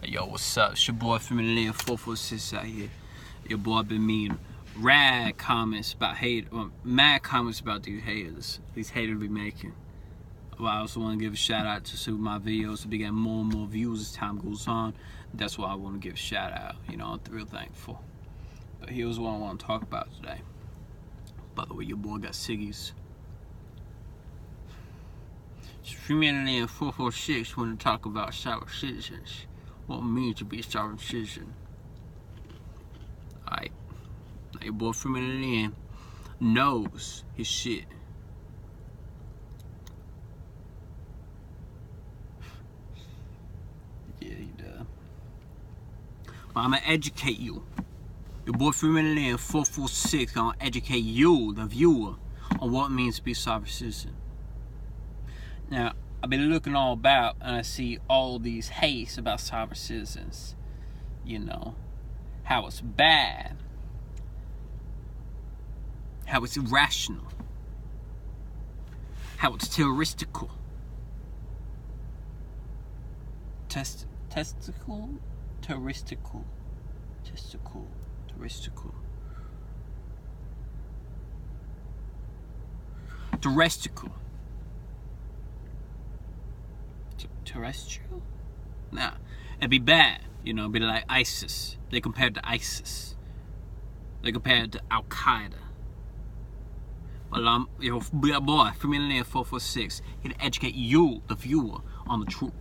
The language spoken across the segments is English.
Hey, yo, what's up? It's your boy FMOTL446 out here. Your boy been mean mad comments about these haters. These haters be making. Well, I also want to give a shout out to some of my videos to be getting more and more views as time goes on. That's why I want to give a shout out. You know, I'm real thankful. But here's what I want to talk about today. By the way, your boy got Siggy's. FMOTL446 want to talk about sovereign citizens. What it means to be a sovereign citizen. Alright. Now your boy FMOTL knows his shit. Yeah, he does. But I'm gonna educate you. Your boy FMOTL446 gonna educate you, the viewer, on what it means to be a sovereign citizen. Now, I've been looking all about and I see all these hates about sovereign citizens. You know, how it's bad, how it's irrational, how it's terroristical. Terroristical. Terrestrial? Nah, it'd be bad, you know, it'd be like ISIS. They compared to ISIS. They compared to Al Qaeda. But your boy, FMOTL446, here to educate you, the viewer, on the truth.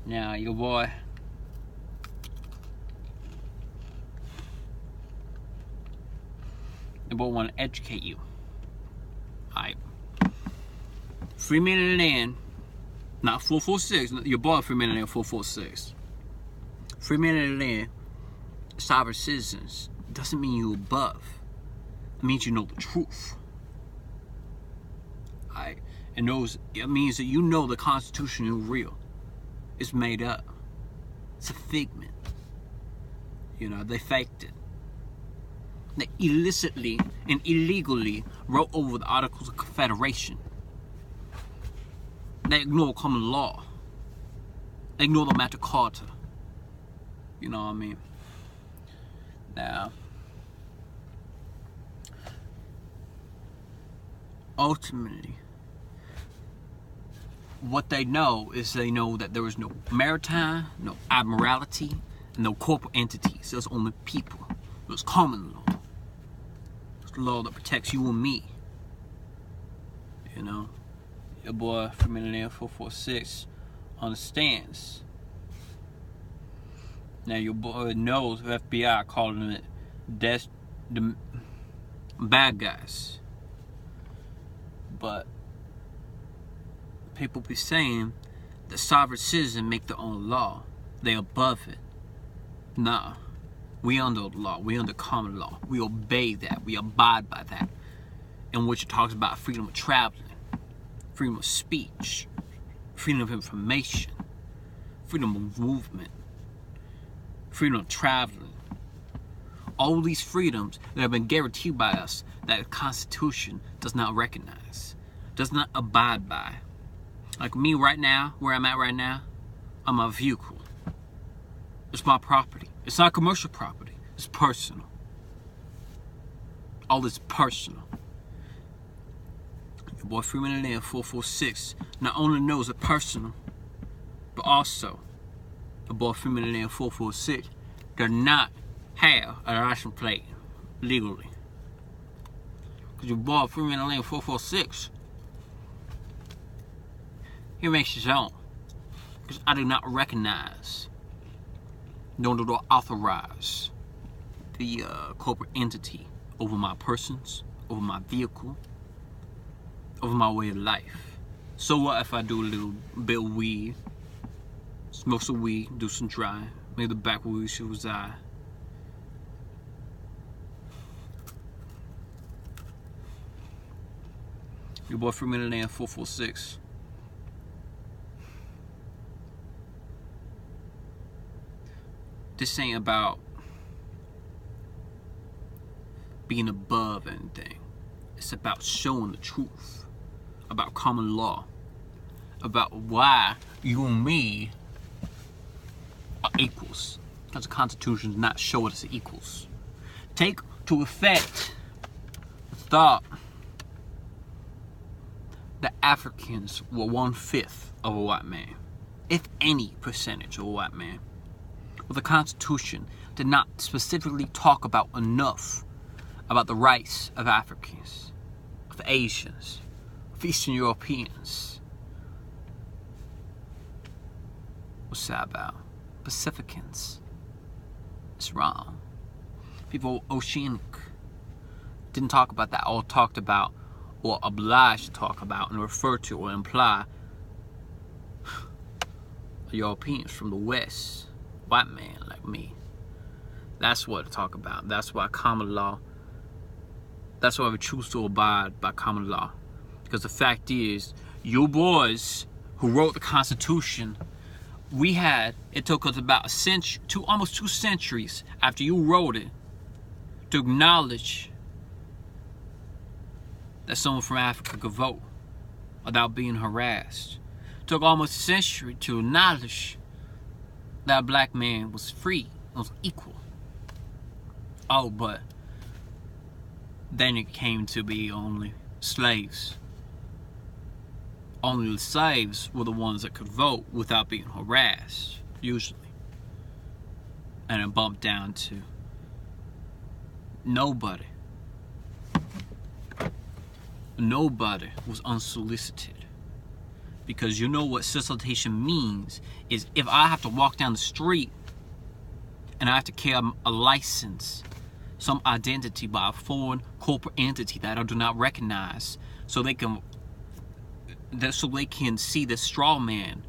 Now, your boy, want to educate you. Alright. FMOTL, not 446, your boy FMOTL446. FMOTL, sovereign citizens, doesn't mean you're above. It means you know the truth. Alright? It means that you know the Constitution is real. It's made up. It's a figment. You know, they faked it. They illicitly and illegally wrote over the Articles of Confederation. They ignore common law. They ignore the Magna Carta. You know what I mean? Now, ultimately, what they know is they know that there is no maritime, no admiralty, and no corporate entities. There's only people. There's common law. It's the law that protects you and me. You know? Your boy FMOTL446 understands. Now your boy knows the FBI calling it the bad guys. But people be saying that sovereign citizens make their own law. They above it. Nah. We under the law. We under common law. We obey that. We abide by that. In which it talks about freedom of traveling, freedom of speech, freedom of information, freedom of movement, freedom of traveling. All these freedoms that have been guaranteed by us that the Constitution does not recognize, does not abide by. Like me right now, where I'm at right now, I'm a vehicle. It's my property. It's not commercial property. It's personal. All this personal. Your boy FMOTL446 not only knows it personal, but also your boy FMOTL446 does not have a license plate legally. Because your boy FMOTL446, he makes his own. Because I do not recognize, nor do I authorize the corporate entity over my persons, over my vehicle, over my way of life. So what if I do a little bit of weed, smoke some weed, do some dry, maybe the back where we should reside? Your boy FMOTL446. This ain't about being above anything. It's about showing the truth about common law, about why you and me are equals. Because the Constitution does not show us equals. Take to effect the thought that Africans were 1/5 of a white man, if any percentage of a white man. Well, the Constitution did not specifically talk about enough about the rights of Africans, of Asians, of Eastern Europeans. What's that about? Pacificans. It's wrong. People oceanic didn't talk about that. All talked about, or obliged to talk about, and refer to or imply Europeans from the West, white man like me. That's what to talk about. That's why common law. That's why we choose to abide by common law. Because the fact is, you boys who wrote the Constitution, it took us about a century, almost 2 centuries after you wrote it to acknowledge that someone from Africa could vote without being harassed. It took almost a century to acknowledge that a black man was free, was equal. Oh, but then it came to be only slaves. Only the slaves were the ones that could vote without being harassed, usually. And it bumped down to nobody. Nobody was unsolicited. Because you know what solicitation means is if I have to walk down the street and I have to carry a license, some identity by a foreign corporate entity that I do not recognize, so they can see the straw man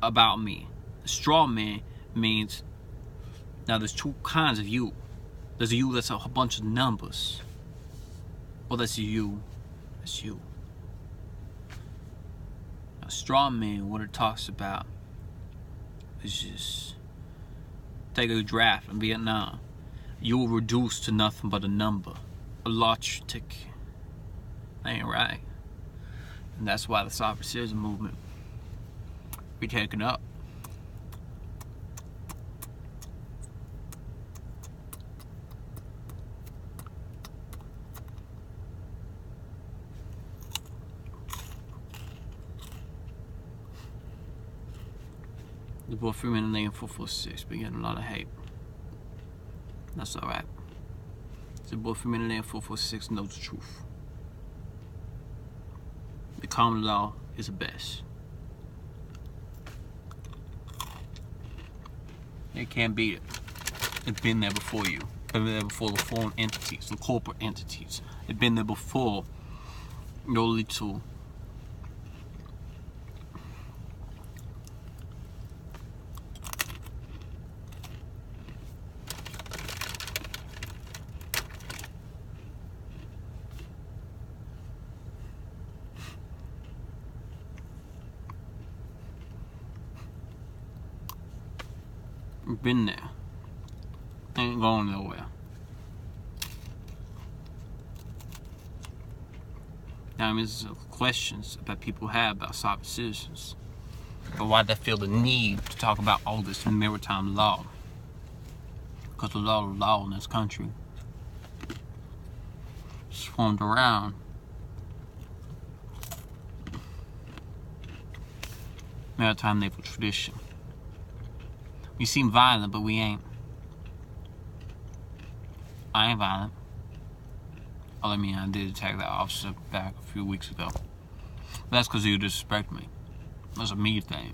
about me. The straw man means, now there's 2 kinds of you. There's a you that's a bunch of numbers. Or that's a you. That's you. Now, straw man, what it talks about is just take a draft in Vietnam. You will reduce to nothing but a number. A lottery ticket. Ain't right. And that's why the sovereign citizen movement be taken up. The boy FMOTL446 been getting a lot of hate. That's alright. The boy FMOTL446 knows the truth. The common law is the best. They can't beat it. It's been there before you. It's been there before the foreign entities, the corporate entities. It's been there before your little been there. Ain't going nowhere. Now, I mean, there's questions that people have about sovereign citizens, but why they feel the need to talk about all this maritime law. Because the law in this country is formed around maritime naval tradition. We seem violent, but we ain't. I ain't violent. Oh, I mean, I did attack that officer back a few weeks ago. But that's because he disrespected me. That's a me thing.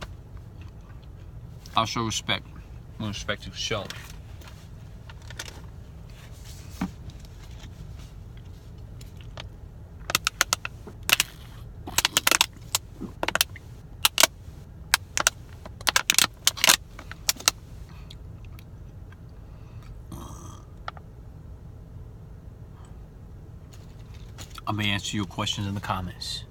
I'll show respect when respect is shown. I may answer your questions in the comments.